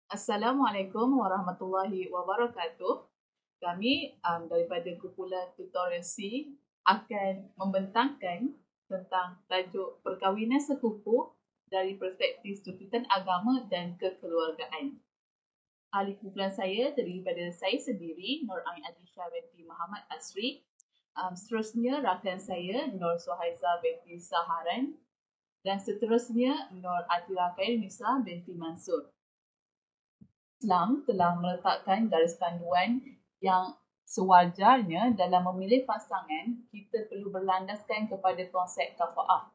Assalamualaikum warahmatullahi wabarakatuh. Kami daripada kumpulan tutorial C akan membentangkan tentang tajuk perkahwinan sekufu dari perspektif tuntutan agama dan kekeluargaan. Ahli kumpulan saya daripada saya sendiri, Nur Ain Adisha binti Muhammad Asri. Seterusnya rakan saya, Nur Suhaiza binti Saharan. Dan seterusnya, Nur Atira Khairunisa binti Mansur. Islam telah meletakkan garis panduan yang sewajarnya dalam memilih pasangan, kita perlu berlandaskan kepada konsep kafa'ah.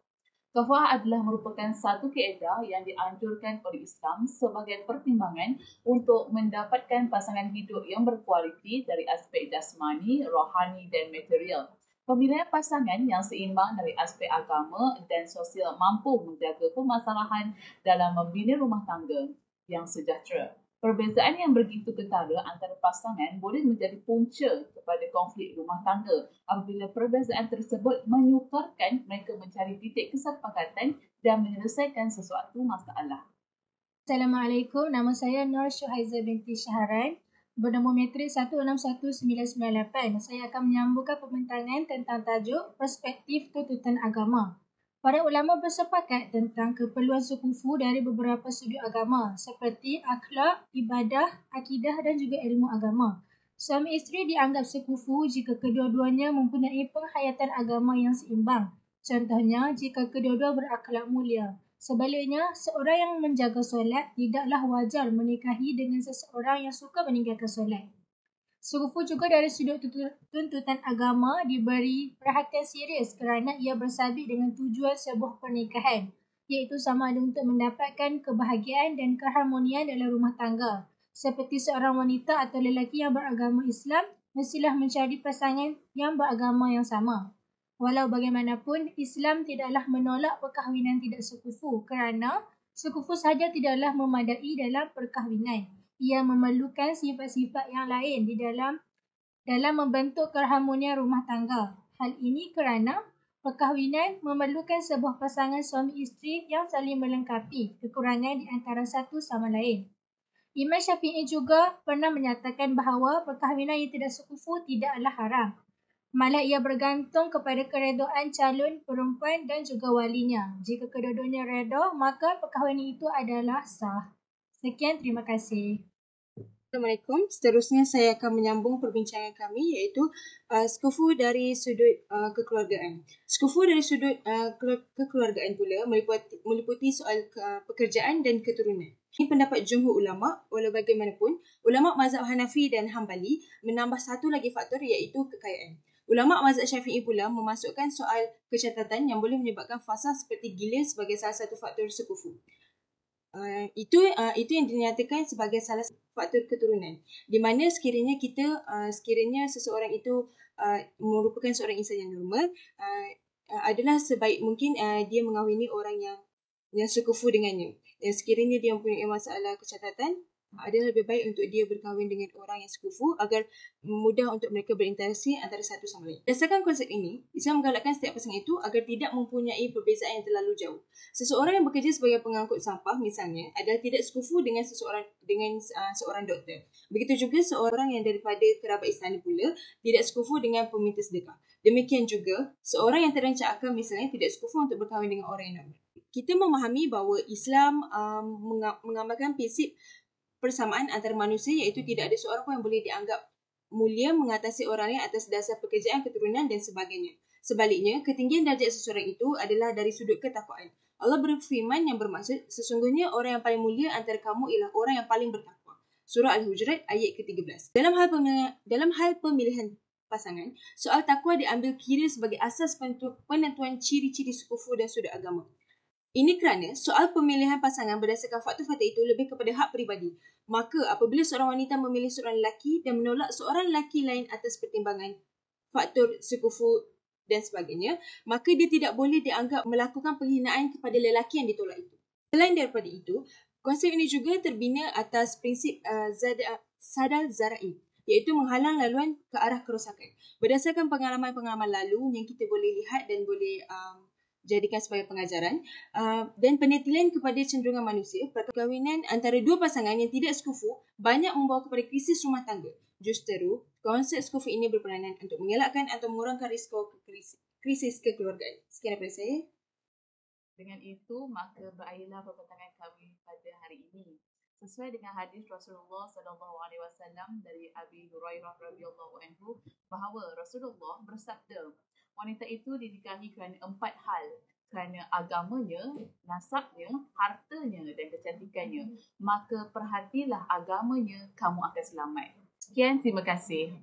Kafa'ah adalah merupakan satu kaedah yang dianjurkan oleh Islam sebagai pertimbangan untuk mendapatkan pasangan hidup yang berkualiti dari aspek jasmani, rohani dan material. Pemilihan pasangan yang seimbang dari aspek agama dan sosial mampu menjaga permasalahan dalam membina rumah tangga yang sejahtera. Perbezaan yang begitu ketara antara pasangan boleh menjadi punca kepada konflik rumah tangga apabila perbezaan tersebut menyukarkan mereka mencari titik kesepakatan dan menyelesaikan sesuatu masalah. Assalamualaikum, nama saya Nur Suhaiza binti Syaharan, bernombor matrik 161998. Saya akan menyambungkan pembentangan tentang tajuk Perspektif Tuntutan Agama. Para ulama bersepakat tentang keperluan sekufu dari beberapa sudut agama seperti akhlak, ibadah, akidah dan juga ilmu agama. Suami isteri dianggap sekufu jika kedua-duanya mempunyai penghayatan agama yang seimbang. Contohnya, jika kedua-dua berakhlak mulia. Sebaliknya, seorang yang menjaga solat tidaklah wajar menikahi dengan seseorang yang suka meninggalkan solat. Sekufu juga dari sudut tuntutan agama diberi perhatian serius kerana ia bersabit dengan tujuan sebuah pernikahan, iaitu sama ada untuk mendapatkan kebahagiaan dan keharmonian dalam rumah tangga. Seperti seorang wanita atau lelaki yang beragama Islam, mestilah mencari pasangan yang beragama yang sama. Walau bagaimanapun, Islam tidaklah menolak perkahwinan tidak sekufu kerana sekufu sahaja tidaklah memadai dalam perkahwinan. Ia memerlukan sifat-sifat yang lain di dalam membentuk keharmonian rumah tangga. Hal ini kerana perkahwinan memerlukan sebuah pasangan suami isteri yang saling melengkapi kekurangan di antara satu sama lain. Imam Syafi'i juga pernah menyatakan bahawa perkahwinan yang tidak sekufu tidaklah haram. Malah ia bergantung kepada keredoan calon perempuan dan juga walinya. Jika kedua-duanya reda, maka perkahwinan itu adalah sah. Sekian, terima kasih. Assalamualaikum. Seterusnya saya akan menyambung perbincangan kami iaitu sekufu dari sudut kekeluargaan. Sekufu dari sudut kekeluargaan pula meliputi soal pekerjaan dan keturunan. Ini pendapat jumhur ulama. Walau bagaimanapun, ulama mazhab Hanafi dan Hambali menambah satu lagi faktor iaitu kekayaan. Ulama mazhab Syafi'i pula memasukkan soal kecacatan yang boleh menyebabkan fasa seperti gila sebagai salah satu faktor sekufu. Itu yang dinyatakan sebagai salah satu faktor keturunan, di mana sekiranya seseorang itu merupakan seorang insan yang normal, adalah sebaik mungkin dia mengahwini orang yang sekufu dengannya. Dan sekiranya dia mempunyai masalah kecacatan, adalah lebih baik untuk dia berkahwin dengan orang yang sekufu agar mudah untuk mereka berinteraksi antara satu sama lain. Berdasarkan konsep ini, Islam menggalakkan setiap pasangan itu agar tidak mempunyai perbezaan yang terlalu jauh. Seseorang yang bekerja sebagai pengangkut sampah misalnya adalah tidak sekufu dengan seorang doktor. Begitu juga seorang yang daripada kerabat istana pula tidak sekufu dengan peminta sedekah. Demikian juga seorang yang terancam akal misalnya tidak sekufu untuk berkahwin dengan orang yang normal. Kita memahami bahawa Islam mengamalkan prinsip persamaan antara manusia iaitu tidak ada seorang pun yang boleh dianggap mulia mengatasi orang lain atas dasar pekerjaan, keturunan dan sebagainya. Sebaliknya, ketinggian darjat seseorang itu adalah dari sudut ketakwaan. Allah berfirman yang bermaksud, sesungguhnya orang yang paling mulia antara kamu ialah orang yang paling bertakwa. Surah Al-Hujurat ayat ke-13. Dalam hal pemilihan pasangan, soal takwa diambil kira sebagai asas penentuan ciri-ciri sekufu dan sudut agama. Ini kerana soal pemilihan pasangan berdasarkan faktor-faktor itu lebih kepada hak peribadi. Maka apabila seorang wanita memilih seorang lelaki dan menolak seorang lelaki lain atas pertimbangan faktor sekufu dan sebagainya, maka dia tidak boleh dianggap melakukan penghinaan kepada lelaki yang ditolak itu. Selain daripada itu, konsep ini juga terbina atas prinsip sadal zara'i, iaitu menghalang laluan ke arah kerosakan. Berdasarkan pengalaman-pengalaman lalu yang kita boleh lihat dan boleh jadikan sebagai pengajaran. Dan penelitian kepada cenderungan manusia, perkahwinan antara dua pasangan yang tidak sekufu banyak membawa kepada krisis rumah tangga. Justeru, konsep sekufu ini berperanan untuk mengelakkan atau mengurangkan risiko krisis kekeluargaan. Sekian daripada saya. Dengan itu, maka berakhirlah perbincangan kami pada hari ini. Sesuai dengan hadis Rasulullah SAW dari Abi Hurairah radhiyallahu anhu bahawa Rasulullah bersabda, wanita itu dinikahi kerana 4 hal, kerana agamanya, nasabnya, hartanya dan kecantikannya. Maka perhatilah agamanya, kamu akan selamat. Sekian, terima kasih.